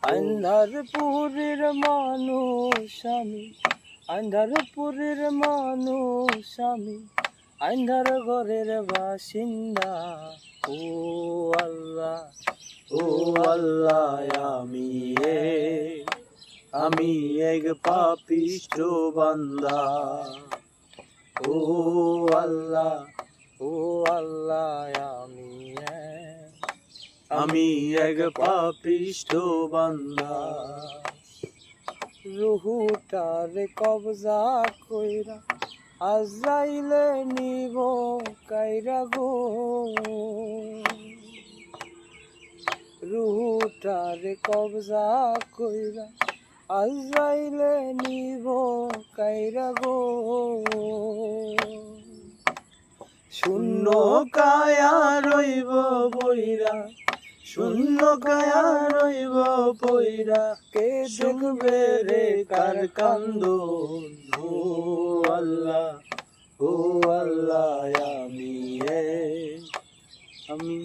আন্ধারপুরের মানুষ আমি, আন্ধারপুরের মানুষ আমি, আন্ধার ঘরের বাসিন্দা। ও আল্লাহ, ও আল্লাহ, আমি এক পাপিষ্ঠ বান্দা। ও আল্লাহ, ও আল্লাহ, আমি এক পাপিষ্ঠ বান্দা। রুহুটারে কবজা কইরা আজরাইলে নিব কাইরা গো। রুহুটারে কবজা কইরা আজরাইলে নিব কাইরা গো। শূন্য কায়া রইব বইরা, শূন্য কায়া রইব বইরা, কে দেখবে রে কার কান্দন। ও আল্লাহ, ও আল্লাহ, আমি